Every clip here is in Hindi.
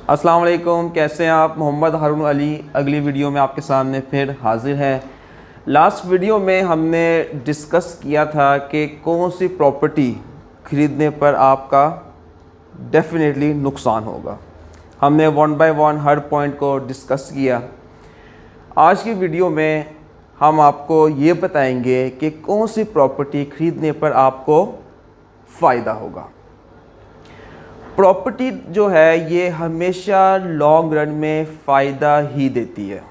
अस्सलाम वालेकुम, कैसे हैं आप। मोहम्मद हारून अली अगली वीडियो में आपके सामने फिर हाजिर है। लास्ट वीडियो में हमने डिस्कस किया था कि कौन सी प्रॉपर्टी ख़रीदने पर आपका डेफिनेटली नुकसान होगा। हमने one by one her point को डिस्कस किया। आज की वीडियो में हम आपको ये बताएंगे कि कौन सी प्रॉपर्टी ख़रीदने पर आपको फ़ायदा होगा। प्रॉपर्टी जो है ये हमेशा लॉन्ग रन में फ़ायदा ही देती है,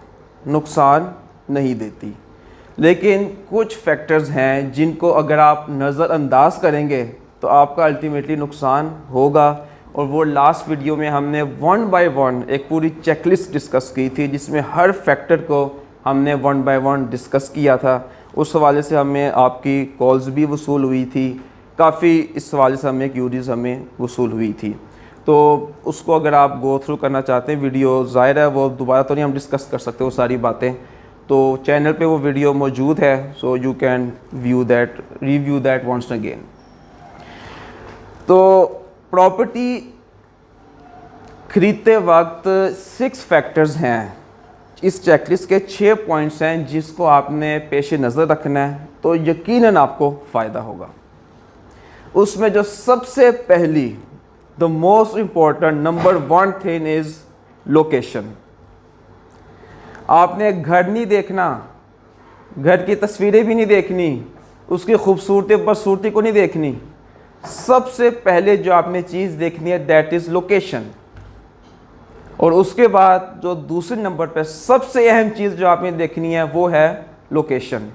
नुकसान नहीं देती। लेकिन कुछ फैक्टर्स हैं जिनको अगर आप नज़रअंदाज करेंगे तो आपका अल्टीमेटली नुकसान होगा। और वो लास्ट वीडियो में हमने वन बाय वन एक पूरी चेकलिस्ट डिस्कस की थी, जिसमें हर फैक्टर को हमने वन बाय वन डिस्कस किया था। उस हवाले से हमें आपकी कॉल्स भी वसूल हुई थी, काफ़ी इस हवाले से हमें क्यूरीज हमें वसूल हुई थी। तो उसको अगर आप गो थ्रू करना चाहते हैं वीडियो, ज़ाहिर है वो दोबारा तो नहीं हम डिस्कस कर सकते वो सारी बातें, तो चैनल पे वो वीडियो मौजूद है, so you can review that once again. तो प्रॉपर्टी खरीदते वक्त 6 फैक्टर्स हैं, इस चेकलिस्ट के 6 पॉइंट्स हैं जिसको आपने पेश नज़र रखना है, तो यकीनन आपको फ़ायदा होगा। उसमें जो सबसे पहली the most important number 1 thing is location. आपने घर नहीं देखना, घर की तस्वीरें भी नहीं देखनी, उसकी खूबसूरती बदसूरती को नहीं देखनी। सबसे पहले जो आपने चीज़ देखनी है दैट इज़ लोकेशन। और उसके बाद जो दूसरे नंबर पे सबसे अहम चीज़ जो आपने देखनी है वो है लोकेशन।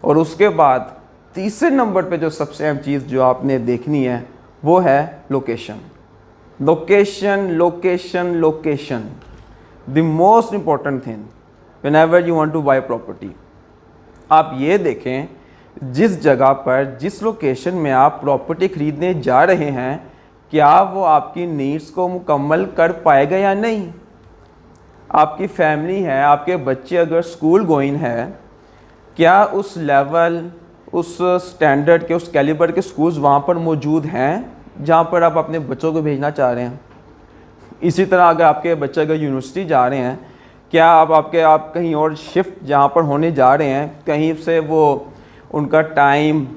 और उसके बाद तीसरे नंबर पे जो सबसे अहम चीज़ जो आपने देखनी है वो है location. Location location location the most important thing whenever you want to buy property. आप ये देखें, जिस जगह पर जिस लोकेशन में आप प्रॉपर्टी ख़रीदने जा रहे हैं, क्या वो आपकी नीड्स को मुकम्मल कर पाएगा या नहीं। आपकी फैमिली है, आपके बच्चे अगर स्कूल गोइंग है, क्या उस लेवल, उस स्टैंडर्ड के, उस कैलिबर के स्कूल्स वहाँ पर मौजूद हैं जहाँ पर आप अपने बच्चों को भेजना चाह रहे हैं। इसी तरह अगर आपके बच्चे अगर यूनिवर्सिटी जा रहे हैं, क्या आप कहीं और शिफ्ट जहाँ पर होने जा रहे हैं, कहीं से वो उनका टाइम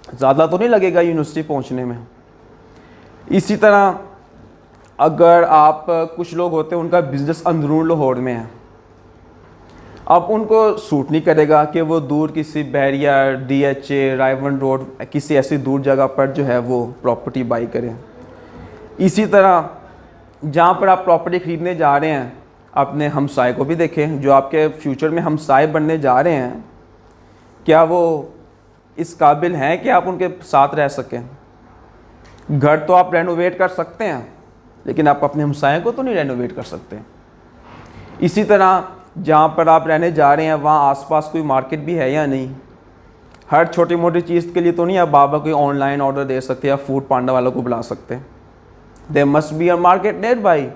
ज़्यादा तो नहीं लगेगा यूनिवर्सिटी पहुँचने में। इसी तरह अगर आप, कुछ लोग होते हैं उनका बिज़नेस अंदरून लाहौर में है, अब उनको सूट नहीं करेगा कि वो दूर किसी बैरिया, DHA, रायवन रोड, किसी ऐसी दूर जगह पर जो है वो प्रॉपर्टी बाई करें। इसी तरह जहाँ पर आप प्रॉपर्टी ख़रीदने जा रहे हैं, अपने हमसाए को भी देखें, जो आपके फ्यूचर में हमसाए बनने जा रहे हैं, क्या वो इस काबिल हैं कि आप उनके साथ रह सकें। घर तो आप रेनोवेट कर सकते हैं, लेकिन आप अपने हमसाए को तो नहीं रेनोवेट कर सकते। इसी तरह जहाँ पर आप रहने जा रहे हैं वहाँ आसपास कोई मार्केट भी है या नहीं। हर छोटी मोटी चीज़ के लिए तो नहीं आप बाबा कोई ऑनलाइन ऑर्डर दे सकते या फूड पांडा वालों को बुला सकते। There must be a market nearby.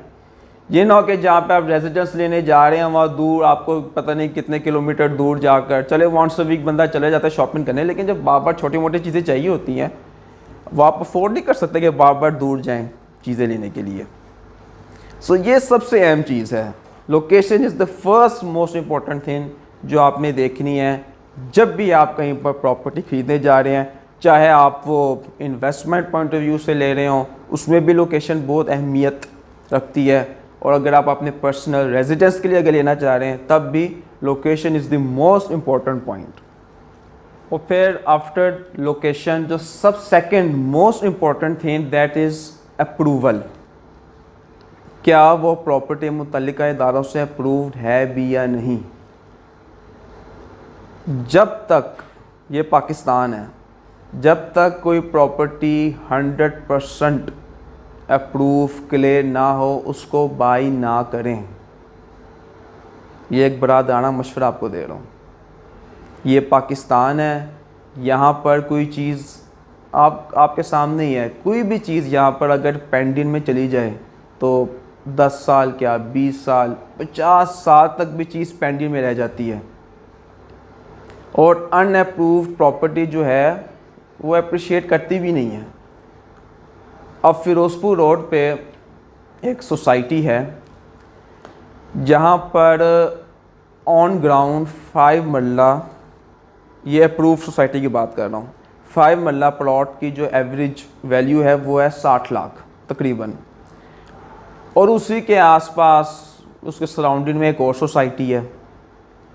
ये ना हो कि जहाँ पे आप रेजिडेंस लेने जा रहे हैं वहाँ दूर, आपको पता नहीं कितने किलोमीटर दूर जाकर, चले वंस अ वीक बंदा चले जाता है शॉपिंग करने, लेकिन जब बार बार छोटी मोटी चीज़ें चाहिए होती हैं वो आप अफोर्ड नहीं कर सकते कि बार बार दूर जाएँ चीज़ें लेने के लिए। सो ये सबसे अहम चीज़ है। Location is the first most important thing जो आपने देखनी है जब भी आप कहीं पर प्रॉपर्टी ख़रीदने जा रहे हैं, चाहे आप वो इन्वेस्टमेंट पॉइंट ऑफ व्यू से ले रहे हों, उसमें भी लोकेशन बहुत अहमियत रखती है। और अगर आप अपने पर्सनल रेजिडेंस के लिए अगर लेना चाह रहे हैं तब भी location is the most important point. और फिर आफ्टर लोकेशन जो सब second most important thing that is approval. क्या वो प्रॉपर्टी मुतल्लिका इदारों से अप्रूव्ड है भी या नहीं। जब तक ये पाकिस्तान है, जब तक कोई प्रॉपर्टी 100% अप्रूव क्लियर ना हो उसको बाई ना करें। ये एक बरादराना मशवरा आपको दे रहा हूँ। ये पाकिस्तान है, यहाँ पर कोई चीज़ आपके सामने ही है, कोई भी चीज़ यहाँ पर अगर पेंडिंग में चली जाए तो 10 साल क्या 20 साल 50 साल तक भी चीज़ पेंडिंग में रह जाती है। और अनअप्रूव्ड प्रॉपर्टी जो है वो अप्रिशिएट करती भी नहीं है। अब फ़िरोज़पुर रोड पे एक सोसाइटी है जहाँ पर ऑन ग्राउंड 5 मरला, ये अप्रूव सोसाइटी की बात कर रहा हूँ, 5 मरला प्लॉट की जो एवरेज वैल्यू है वो है 60 लाख तकरीबन। और उसी के आसपास उसके सराउंडिंग में एक और सोसाइटी है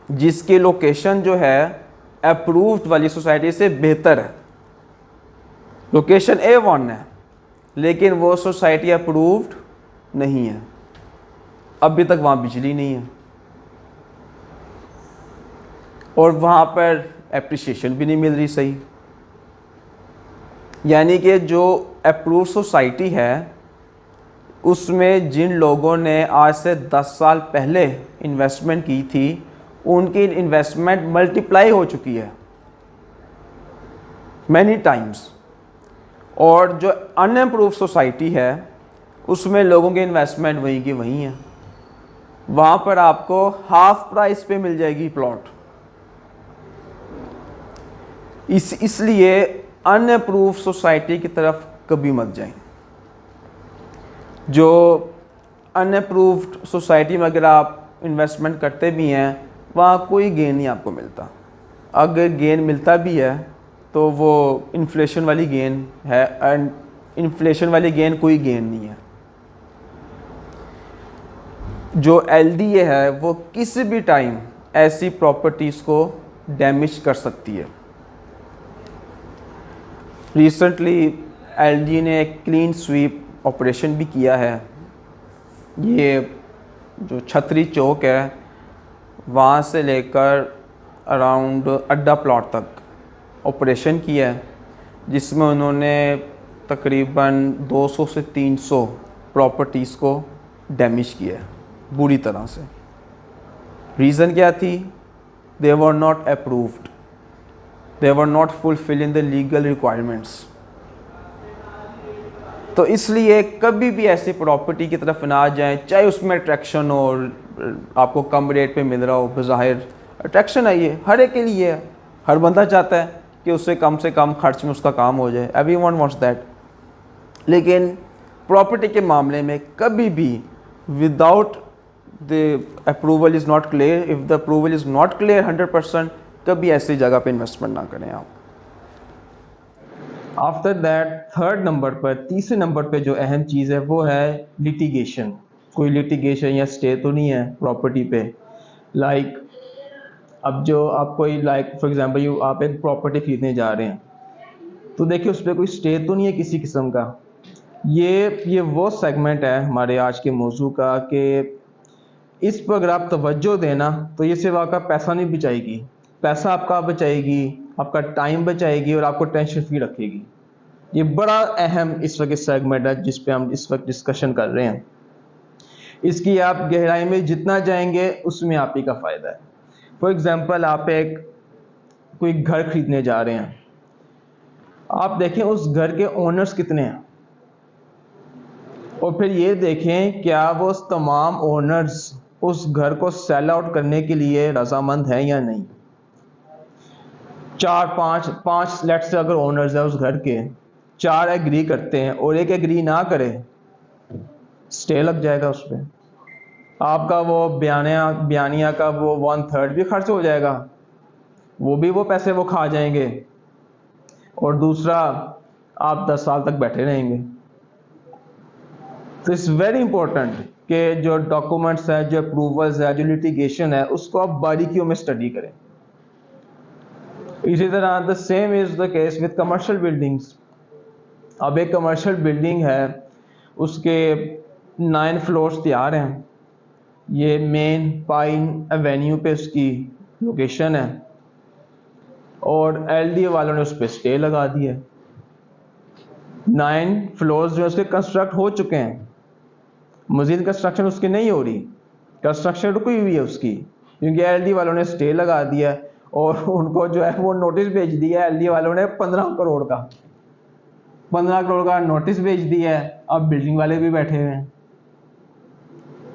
जिसकी लोकेशन जो है अप्रूव्ड वाली सोसाइटी से बेहतर है, लोकेशन A1 है, लेकिन वो सोसाइटी अप्रूव्ड नहीं है, अभी तक वहाँ बिजली नहीं है और वहाँ पर एप्रिसिएशन भी नहीं मिल रही सही। यानी कि जो अप्रूव्ड सोसाइटी है उसमें जिन लोगों ने आज से 10 साल पहले इन्वेस्टमेंट की थी उनकी इन्वेस्टमेंट मल्टीप्लाई हो चुकी है मैनी टाइम्स, और जो अनअप्रूव्ड सोसाइटी है उसमें लोगों की इन्वेस्टमेंट वहीं की वहीं है। वहाँ पर आपको हाफ प्राइस पे मिल जाएगी प्लॉट। इसलिए अनअप्रूव्ड सोसाइटी की तरफ कभी मत जाएं। जो अनअप्रूव्ड सोसाइटी में अगर आप इन्वेस्टमेंट करते भी हैं वहाँ कोई गेन नहीं आपको मिलता, अगर गेन मिलता भी है तो वो इन्फ्लेशन वाली गेन है, एंड इन्फ्लेशन वाली गेन कोई गेन नहीं है। जो LDA है वो किसी भी टाइम ऐसी प्रॉपर्टीज़ को डैमेज कर सकती है। रिसेंटली LDA ने एक क्लीन स्वीप ऑपरेशन भी किया है। ये जो छतरी चौक है वहाँ से लेकर अराउंड अड्डा प्लॉट तक ऑपरेशन किया है, जिसमें उन्होंने तकरीबन 200 से 300 प्रॉपर्टीज़ को डैमेज किया है बुरी तरह से। रीज़न क्या थी? They were not approved, they were not fulfilling the legal requirements. तो इसलिए कभी भी ऐसी प्रॉपर्टी की तरफ ना जाएं, चाहे उसमें अट्रैक्शन हो, आपको कम रेट पे मिल रहा हो। बज़ाहिर अट्रैक्शन है, ये हर एक के लिए है, हर बंदा चाहता है कि उससे कम खर्च में उसका काम हो जाए, एवरीवन वांट्स दैट। लेकिन प्रॉपर्टी के मामले में कभी भी without the approval is not clear, if the approval is not clear 100%, कभी ऐसी जगह पे इन्वेस्टमेंट ना करें आप। आफ्टर दैट थर्ड नंबर पर, तीसरे नंबर पे जो अहम चीज़ है वो है लिटिगेशन। कोई लिटिगेशन या स्टे तो नहीं है प्रॉपर्टी पे। लाइक अब जो आप कोई फॉर एग्जांपल आप एक प्रॉपर्टी खरीदने जा रहे हैं तो देखिए उस पर कोई स्टे तो नहीं है किसी किस्म का। ये वो सेगमेंट है हमारे आज के मौजू का कि इस पर अगर आप तवज्जो देना तो ये सिर्फ आपका पैसा नहीं बचाएगी, पैसा आपका बचाएगी, आपका टाइम बचाएगी और आपको टेंशन फ्री रखेगी। ये बड़ा अहम इस वक्त सेगमेंट है जिस पे हम इस वक्त डिस्कशन कर रहे हैं। इसकी आप गहराई में जितना जाएंगे उसमें आप ही का फ़ायदा है। फॉर एग्ज़ाम्पल आप कोई घर खरीदने जा रहे हैं, आप देखें उस घर के ओनर्स कितने हैं और फिर ये देखें क्या वो तमाम ओनर्स उस घर को सेल आउट करने के लिए रजामंद हैं या नहीं। 4-5 लेट से अगर ओनर्स है उस घर के, 4 एग्री करते हैं और एक एग्री ना करे, स्टे लग जाएगा उस पर। आपका वो बयानिया का वो 1/3 भी खर्च हो जाएगा, वो पैसे वो खा जाएंगे, और दूसरा आप 10 साल तक बैठे रहेंगे। तो इट्स वेरी इंपॉर्टेंट कि जो डॉक्यूमेंट्स है, जो अप्रूवल्स है, जो लिटिगेशन है, उसको आप बारीकियों में स्टडी करें। इसी तरह the same is the case with commercial buildings. अब एक कमर्शियल बिल्डिंग है, उसके 9 फ्लोर्स तैयार हैं, ये मेन पाइन एवेन्यू पे उसकी लोकेशन है और LDA वालों ने उस पर स्टे लगा दिया है। 9 फ्लोर्स जो उसके कंस्ट्रक्ट हो चुके हैं, मजीद कंस्ट्रक्शन उसकी नहीं हो रही, कंस्ट्रक्शन रुकी हुई है उसकी, क्योंकि LDA वालों ने स्टे लगा दिया और उनको जो है वो नोटिस भेज दिया है। LDA वालों ने 15 करोड़ का नोटिस भेज दिया है। अब बिल्डिंग वाले भी बैठे हुए हैं।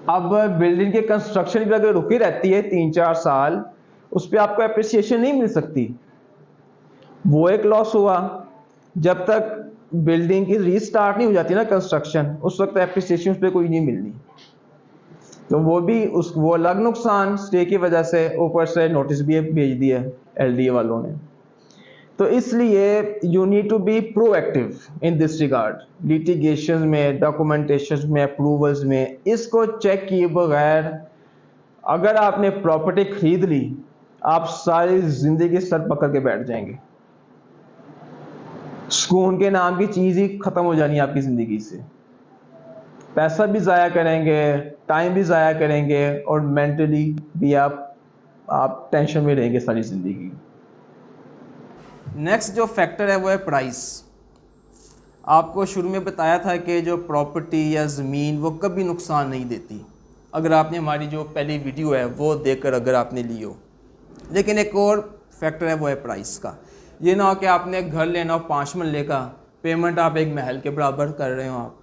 अब बिल्डिंग के कंस्ट्रक्शन भी अगर रुकी रहती है 3-4 साल, उस पर आपको एप्रिसिएशन नहीं मिल सकती, वो एक लॉस हुआ। जब तक बिल्डिंग की रीस्टार्ट नहीं हो जाती ना कंस्ट्रक्शन, उस वक्त एप्रिसिएशन पे कोई नहीं मिलनी, तो वो अलग नुकसान स्टे की वजह से, ऊपर से नोटिस भी भेज दिया एलडीए वालों ने। तो इसलिए you need to be proactive in this regard, litigation में, डॉक्यूमेंटेशन में, अप्रूवल्स में, इसको चेक किए बगैर अगर आपने प्रॉपर्टी खरीद ली, आप सारी जिंदगी सर पकड़ के बैठ जाएंगे, सुकून के नाम की चीज ही खत्म हो जानी है आपकी जिंदगी से, पैसा भी ज़ाया करेंगे, टाइम भी ज़ाया करेंगे, और मेंटली भी आप टेंशन में रहेंगे सारी ज़िंदगी। नेक्स्ट जो फैक्टर है वो है प्राइस। आपको शुरू में बताया था कि जो प्रॉपर्टी या ज़मीन वो कभी नुकसान नहीं देती, अगर आपने हमारी जो पहली वीडियो है वो देखकर अगर आपने ली हो। लेकिन एक और फैक्टर है वो है प्राइस का। ये ना हो कि आपने घर लेना हो 5 मरले का, पेमेंट आप एक महल के बराबर कर रहे हो आप।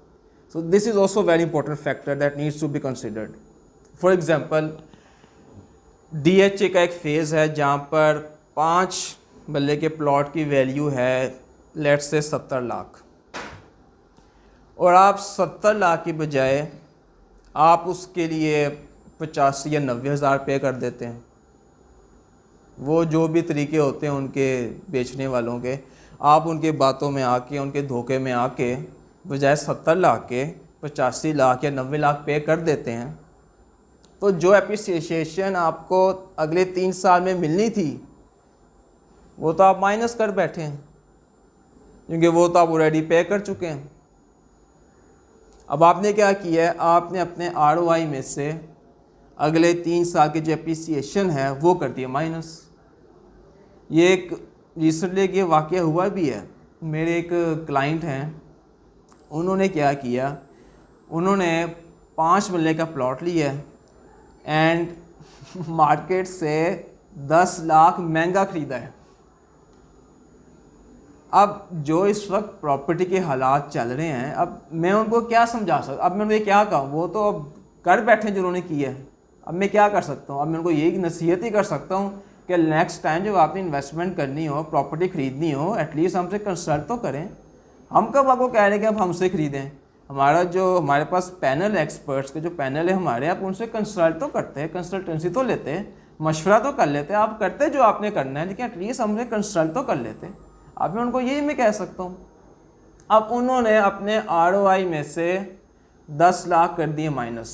So this is also very important factor that needs to be considered. For example DHA का एक फ़ेज़ है जहाँ पर 5 मरले के प्लॉट की वैल्यू है लेट्स से 70 लाख, और आप 70 लाख की बजाय आप उसके लिए 85 या 90 हज़ार पे कर देते हैं। वो जो भी तरीके होते हैं उनके बेचने वालों के, आप उनके बातों में आके, उनके धोखे में आके बजाय 70 लाख के 85 लाख या 90 लाख पे कर देते हैं। तो जो एप्रिसिएशन आपको अगले 3 साल में मिलनी थी वो तो आप माइनस कर बैठे हैं, क्योंकि वो तो आप ऑलरेडी पे कर चुके हैं। अब आपने क्या किया है, आपने अपने ROI में से अगले 3 साल की जो एप्रिसिएशन है वो कर दिया माइनस। ये एक रिसेंटली ये वाक़या हुआ भी है। मेरे एक क्लाइंट हैं, उन्होंने क्या किया, उन्होंने 5 मरले का प्लॉट लिया एंड मार्केट से 10 लाख महंगा ख़रीदा है। अब जो इस वक्त प्रॉपर्टी के हालात चल रहे हैं, अब मैं उनको क्या समझा सकता, अब मैं उन्हें क्या कहूँ, वो तो अब कर बैठे हैं जिन्होंने किया है, अब मैं क्या कर सकता हूँ। अब मैं उनको यही नसीहत ही कर सकता हूँ कि नेक्स्ट टाइम जब आपने इन्वेस्टमेंट करनी हो, प्रॉपर्टी ख़रीदनी हो, एटलीस्ट हमसे कंसल्ट तो करें। हम कब आपको कह रहे हैं कि आप हमसे ख़रीदें, हमारे पास पैनल एक्सपर्ट्स के जो पैनल है हमारे, आप उनसे कंसल्ट तो करते हैं, कंसल्टेंसी तो लेते हैं, मशवरा तो कर लेते हैं, आप करते जो आपने करना है, लेकिन एटलीस्ट हमसे कंसल्ट तो कर लेते हैं। अब मैं उनको यही मैं कह सकता हूँ। अब उन्होंने अपने ROI में से 10 लाख कर दिए माइनस।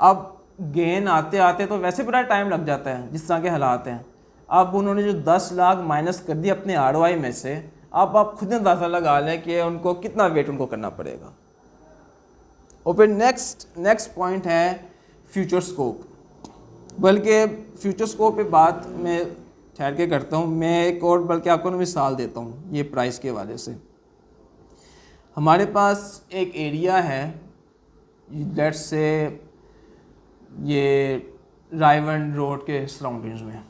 अब गेन आते आते तो वैसे बड़ा टाइम लग जाता है जिस तरह के हालात हैं। अब उन्होंने जो 10 लाख माइनस कर दिए अपने ROI में से, अब आप खुद अंदाज़ा लगा लें कि उनको कितना वेट उनको करना पड़ेगा। और फिर नेक्स्ट पॉइंट है फ्यूचर स्कोप। बल्कि फ्यूचर स्कोप पे बात मैं ठहर के करता हूँ, मैं एक और बल्कि आपको मिसाल देता हूँ ये प्राइस के हवाले से। हमारे पास एक एरिया है, लेट्स से ये रायवन रोड के सराउंडिंग्स में,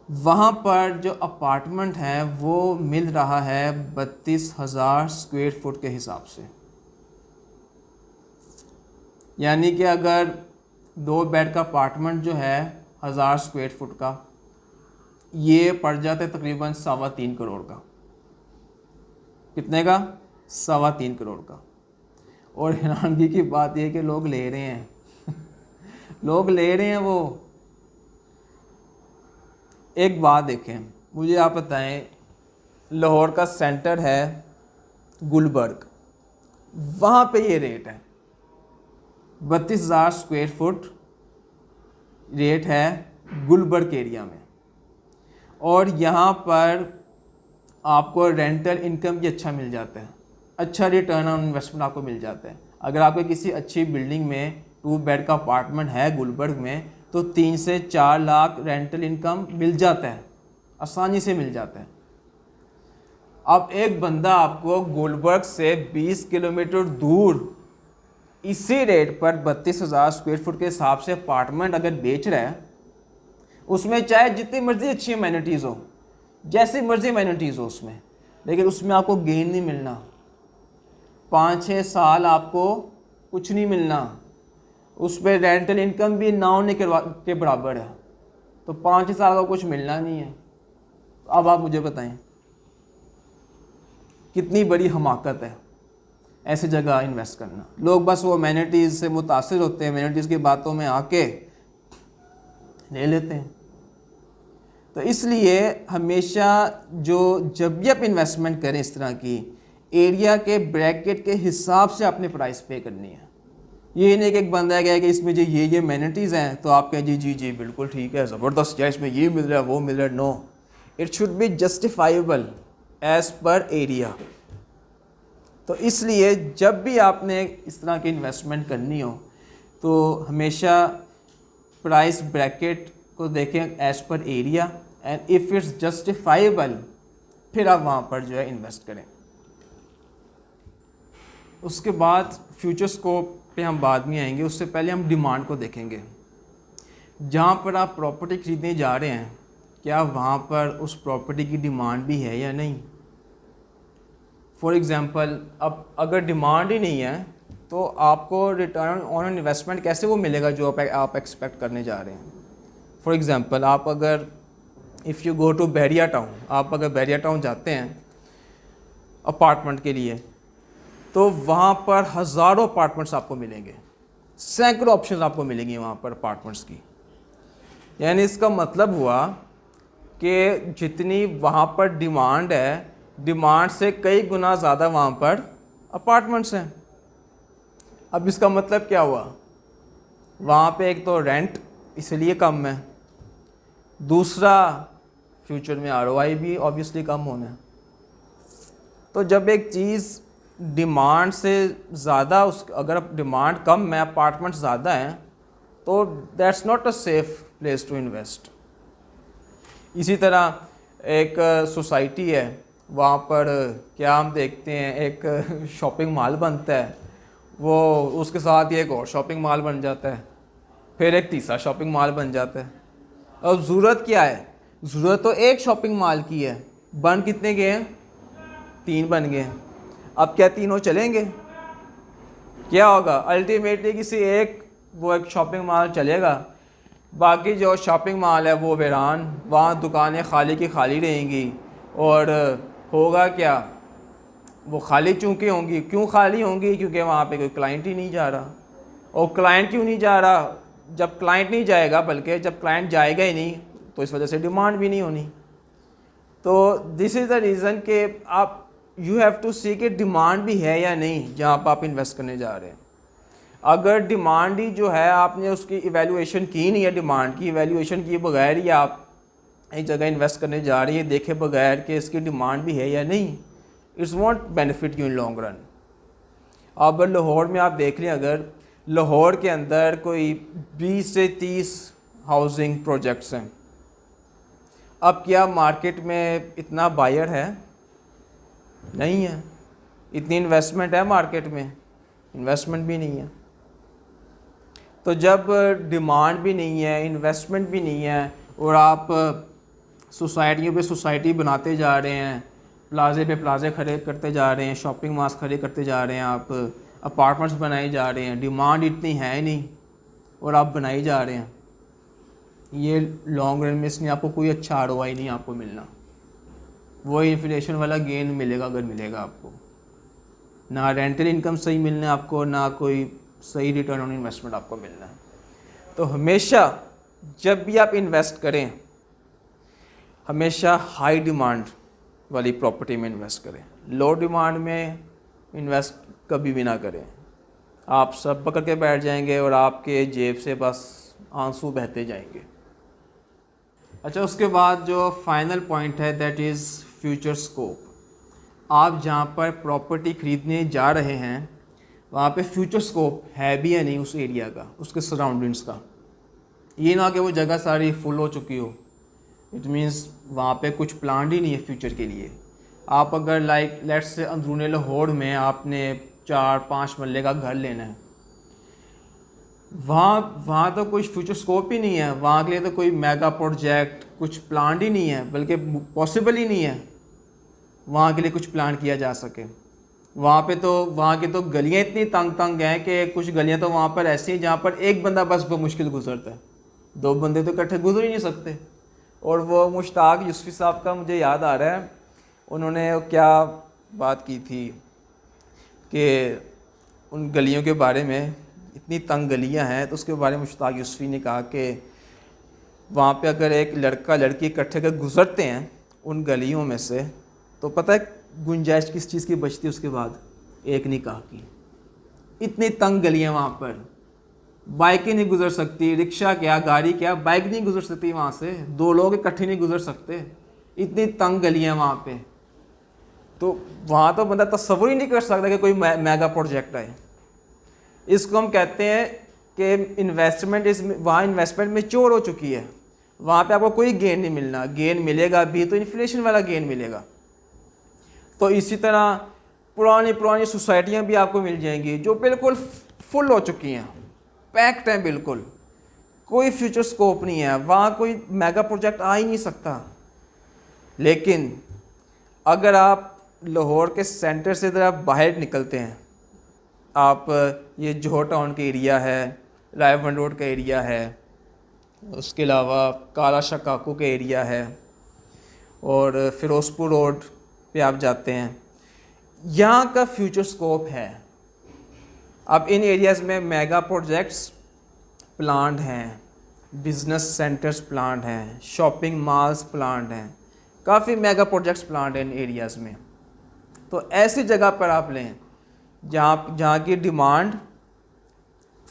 वहाँ पर जो अपार्टमेंट है वो मिल रहा है 32,000 स्क्वायर फुट के हिसाब से। यानी कि अगर 2 बेड का अपार्टमेंट जो है 1000 स्क्वायर फुट का, ये पड़ जाता है तकरीबन 3.25 करोड़ का। कितने का? 3.25 करोड़ का। और हैरानगी की बात यह है कि लोग ले रहे हैं लोग ले रहे हैं वो। एक बात देखें, मुझे आप बताएं, लाहौर का सेंटर है गुलबर्ग, वहाँ पे ये रेट है 32,000 स्क्वायर फुट रेट है गुलबर्ग एरिया में। और यहाँ पर आपको रेंटल इनकम भी अच्छा मिल जाता है, अच्छा रिटर्न ऑन इन्वेस्टमेंट आपको मिल जाता है। अगर आपको किसी अच्छी बिल्डिंग में 2 बेड का अपार्टमेंट है गुलबर्ग में, तो 3 से 4 लाख रेंटल इनकम मिल जाता है, आसानी से मिल जाता है। अब एक बंदा आपको गुलबर्ग से 20 किलोमीटर दूर इसी रेट पर 32,000 स्क्वायर फुट के हिसाब से अपार्टमेंट अगर बेच रहा है, उसमें चाहे जितनी मर्जी अच्छी अमेनिटीज़ हो, जैसी मर्जी अमेनिटीज़ हो उसमें, लेकिन उसमें आपको गेन नहीं मिलना। 5-6 साल आपको कुछ नहीं मिलना, उस पर रेंटल इनकम भी ना होने के बराबर है, तो 5 साल का कुछ मिलना नहीं है। अब आप मुझे बताएं, कितनी बड़ी हमाकत है ऐसी जगह इन्वेस्ट करना। लोग बस वो अमेनिटीज़ से मुतासिर होते हैं, अमेनिटीज़ की बातों में आके ले लेते हैं। तो इसलिए हमेशा जब भी आप इन्वेस्टमेंट करें इस तरह की, एरिया के ब्रैकेट के हिसाब से आपने प्राइस पे करनी है। ये नहीं कि एक बंदा गया कि इसमें जो ये अमेनिटीज़ हैं तो आप कहें जी जी जी बिल्कुल ठीक है, ज़बरदस्त है, इसमें ये मिल रहा है वो मिल रहा है। No, it should be justifiable as per area. तो इसलिए जब भी आपने इस तरह की इन्वेस्टमेंट करनी हो तो हमेशा प्राइस ब्रैकेट को देखें as per area, and if it's justifiable फिर आप वहाँ पर जो है इन्वेस्ट करें। उसके बाद फ्यूचर स्कोप पे हम बाद में आएंगे, उससे पहले हम डिमांड को देखेंगे। जहाँ पर आप प्रॉपर्टी ख़रीदने जा रहे हैं क्या वहाँ पर उस प्रॉपर्टी की डिमांड भी है या नहीं। फॉर एग्ज़ाम्पल, अब अगर डिमांड ही नहीं है तो आपको रिटर्न ऑन इन्वेस्टमेंट कैसे वो मिलेगा जो आप एक्सपेक्ट करने जा रहे हैं। फॉर एग्ज़ाम्पल, आप अगर if you go to Bahria Town, आप अगर बैरिया टाउन जाते हैं अपार्टमेंट के लिए तो वहाँ पर हज़ारों अपार्टमेंट्स आपको मिलेंगे, सैकड़ों ऑप्शन आपको मिलेंगी वहाँ पर अपार्टमेंट्स की। यानी इसका मतलब हुआ कि जितनी वहाँ पर डिमांड है, डिमांड से कई गुना ज़्यादा वहाँ पर अपार्टमेंट्स हैं। अब इसका मतलब क्या हुआ, वहाँ पे एक तो रेंट इसलिए कम है, दूसरा फ्यूचर में आरओआई भी ऑब्वियसली कम होना है। तो जब एक चीज़ डिमांड से ज़्यादा अगर डिमांड कम है, अपार्टमेंट ज़्यादा हैं, तो that's not a safe place to invest. इसी तरह एक सोसाइटी है, वहाँ पर क्या हम देखते हैं एक शॉपिंग मॉल बनता है, वो उसके साथ ही एक और शॉपिंग मॉल बन जाता है, फिर एक तीसरा शॉपिंग मॉल बन जाता है। अब ज़रूरत क्या है, ज़रूरत तो एक शॉपिंग मॉल की है, बन कितने गए हैं, 3 बन गए हैं। अब क्या तीनों चलेंगे, क्या होगा, अल्टीमेटली किसी एक शॉपिंग मॉल चलेगा, बाकी जो शॉपिंग मॉल है वो वीरान, वहाँ दुकानें खाली की खाली रहेंगी। और होगा क्या, वो खाली चूँकि होंगी, क्यों खाली होंगी, क्योंकि वहाँ पे कोई क्लाइंट ही नहीं जा रहा। और क्लाइंट क्यों नहीं जा रहा, जब क्लाइंट नहीं जाएगा, बल्कि जब क्लाइंट जाएगा ही नहीं तो इस वजह से डिमांड भी नहीं होनी। तो दिस इज़ द रीज़न कि आप यू हैव टू सी कि डिमांड भी है या नहीं जहाँ पर आप इन्वेस्ट करने जा रहे हैं। अगर डिमांड ही जो है आपने उसकी इवैल्यूएशन की नहीं है, डिमांड की इवैल्यूएशन किए बगैर ही आप एक जगह इन्वेस्ट करने जा रही है देखे बगैर कि इसकी डिमांड भी है या नहीं, it's want benefit you in long run. अब लाहौर में आप देख लें, अगर लाहौर के अंदर कोई 20 से 30 हाउसिंग प्रोजेक्ट्स हैं, अब क्या मार्केट में इतना बायर है, नहीं है। इतनी इन्वेस्टमेंट है मार्केट में, इन्वेस्टमेंट भी नहीं है। तो जब डिमांड भी नहीं है, इन्वेस्टमेंट भी नहीं है, और आप सोसाइटियों पे सोसाइटी बनाते जा रहे हैं, प्लाजे पे प्लाजे खड़े करते जा रहे हैं, शॉपिंग मॉल्स खड़े करते जा रहे हैं, आप अपार्टमेंट्स बनाए जा रहे हैं, डिमांड इतनी है नहीं और आप बनाई जा रहे हैं, ये लॉन्ग रन में इसमें आपको कोई अच्छा आरओआई नहीं आपको मिलना। वो इन्फ्लेशन वाला गेन मिलेगा अगर मिलेगा आपको, ना रेंटल इनकम सही मिलना है आपको, ना कोई सही रिटर्न ऑन इन्वेस्टमेंट आपको मिलना है। तो हमेशा जब भी आप इन्वेस्ट करें, हमेशा हाई डिमांड वाली प्रॉपर्टी में इन्वेस्ट करें, लो डिमांड में इन्वेस्ट कभी भी ना करें। आप सब पकड़ के बैठ जाएंगे और आपके जेब से बस आंसू बहते जाएंगे। अच्छा, उसके बाद जो फाइनल पॉइंट है दैट इज़ फ्यूचर स्कोप। आप जहाँ पर प्रॉपर्टी ख़रीदने जा रहे हैं वहाँ पे फ्यूचर स्कोप है भी या नहीं उस एरिया का, उसके सराउंडिंग्स का। ये ना कि वो जगह सारी फुल हो चुकी हो, इट मीन्स वहाँ पे कुछ प्लान ही नहीं है फ्यूचर के लिए। आप अगर लाइक लेट्स से अंदरूनी लाहौर में आपने 4-5 मरले का घर लेना है, वहाँ तो कुछ फ्यूचर स्कोप ही नहीं है, वहाँ के लिए तो कोई मेगा प्रोजेक्ट कुछ प्लान ही नहीं है, बल्कि पॉसिबल ही नहीं है वहाँ के लिए कुछ प्लान किया जा सके। वहाँ की तो गलियाँ इतनी तंग तंग हैं कि कुछ गलियाँ तो वहाँ पर ऐसी हैं जहाँ पर एक बंदा बस मुश्किल गुजरता है, 2 बंदे तो इकट्ठे गुजर ही नहीं सकते। और वो मुश्ताक यूसुफी साहब का मुझे याद आ रहा है, उन्होंने क्या बात की थी कि उन गलियों के बारे में, इतनी तंग गलियां हैं, तो उसके बारे में मुश्ताक यूसुफ़ी ने कहा कि वहाँ पे अगर एक लड़का लड़की इकट्ठे कर गुज़रते हैं उन गलियों में से, तो पता है गुंजाइश किस चीज़ की बचती है उसके बाद? एक निकाह की। इतनी तंग गलियाँ वहाँ पर, बाइकें नहीं गुजर सकती, रिक्शा क्या, गाड़ी क्या, बाइक नहीं गुजर सकती वहाँ से, दो लोग इकट्ठे नहीं गुजर सकते, इतनी तंग गलियाँ वहाँ पे। तो वहाँ तो बंदा तस्वुर ही नहीं कर सकता कि कोई मेगा प्रोजेक्ट है। इसको हम कहते हैं कि इन्वेस्टमेंट वहाँ इन्वेस्टमेंट मैच्योर हो चुकी है, वहाँ पे आपको कोई गेन नहीं मिलना, गेन मिलेगा भी तो इन्फ्लेशन वाला गेन मिलेगा। तो इसी तरह पुरानी सोसाइटियाँ भी आपको मिल जाएंगी जो बिल्कुल फुल हो चुकी हैं, पैक्ड हैं, बिल्कुल कोई फ्यूचर स्कोप नहीं है, वहाँ कोई मेगा प्रोजेक्ट आ ही नहीं सकता। लेकिन अगर आप लाहौर के सेंटर से ज़रा बाहर निकलते हैं, आप ये जोहर टाउन का एरिया है, रायवन रोड का एरिया है, उसके अलावा काला शकाकू का एरिया है, और फ़िरोज़पुर रोड पे आप जाते हैं, यहाँ का फ्यूचर स्कोप है। अब इन एरियाज़ में मेगा प्रोजेक्ट्स प्लान्ड हैं, बिज़नेस सेंटर्स प्लान्ड हैं, शॉपिंग मॉल्स प्लान्ड हैं, काफ़ी मेगा प्रोजेक्ट्स प्लान्ड हैं इन एरियाज़ में। तो ऐसी जगह पर आप लें जहाँ की डिमांड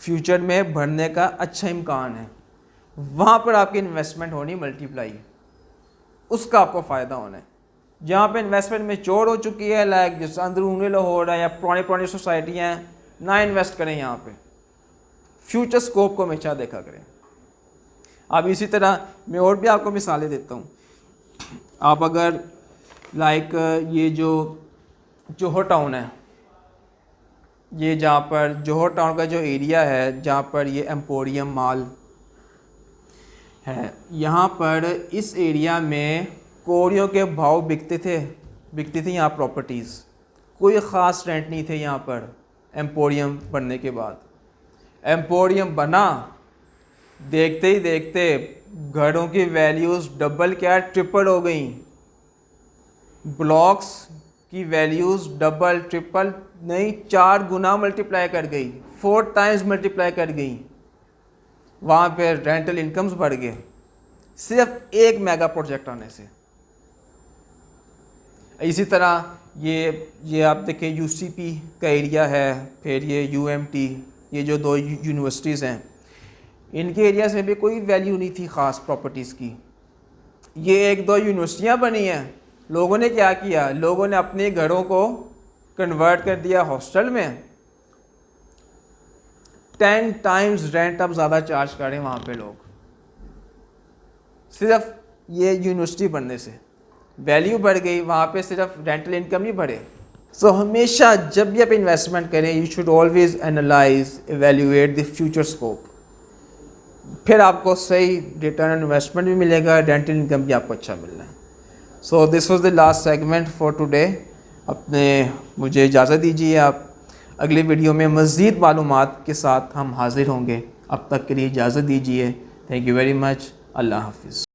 फ्यूचर में बढ़ने का अच्छा इम्कान है, वहाँ पर आपकी इन्वेस्टमेंट होनी मल्टीप्लाई, उसका आपको फ़ायदा होना है। जहाँ पे इन्वेस्टमेंट मैच्योर हो चुकी है, लाइक जैसे अंदरूनी लाहौर है या पुरानी सोसाइटियाँ हैं, ना इन्वेस्ट करें यहाँ पे, फ्यूचर स्कोप को हमेशा देखा करें। अब इसी तरह मैं और भी आपको मिसालें देता हूँ। आप अगर लाइक ये जो जोहर टाउन है, ये जहाँ पर जोहर टाउन का जो एरिया है जहाँ पर ये एम्पोरियम मॉल है, यहाँ पर इस एरिया में कोरियों के भाव बिकती थी यहाँ प्रॉपर्टीज़, कोई ख़ास रेंट नहीं थे यहाँ पर। एम्पोरियम बनने के बाद एम्पोरियम बना, देखते ही देखते घरों की वैल्यूज़ डबल क्या ट्रिपल हो गई, ब्लॉक्स की वैल्यूज़ डबल ट्रिपल नहीं 4 गुना मल्टीप्लाई कर गई, 4 टाइम्स मल्टीप्लाई कर गई। वहाँ पे रेंटल इनकम्स बढ़ गए सिर्फ एक मेगा प्रोजेक्ट आने से। इसी तरह ये आप देखें यूसीपी का एरिया है, फिर ये यूएमटी, ये जो 2 यूनिवर्सिटीज़ हैं, इनके एरियाज़ में भी कोई वैल्यू नहीं थी ख़ास प्रॉपर्टीज़ की। ये 1-2 यूनिवर्सिटियाँ बनी हैं, लोगों ने क्या किया, लोगों ने अपने घरों को कन्वर्ट कर दिया हॉस्टल में, 10 टाइम्स रेंट अब ज़्यादा चार्ज करें वहाँ पे लोग, सिर्फ ये यूनिवर्सिटी बनने से वैल्यू बढ़ गई, वहाँ पे सिर्फ रेंटल इनकम नहीं बढ़े। सो हमेशा जब भी आप इन्वेस्टमेंट करें, you should always analyse evaluate the future scope, फिर आपको सही रिटर्न इन्वेस्टमेंट भी मिलेगा, रेंटल इनकम भी आपको अच्छा मिलना है। So this was the last segment for today. मुझे इजाज़त दीजिए, आप अगली वीडियो में मज़ीद मालूमात के साथ हम हाज़िर होंगे। अब तक के लिए इजाज़त दीजिए। Thank you very much. अल्लाह हाफ़िज़।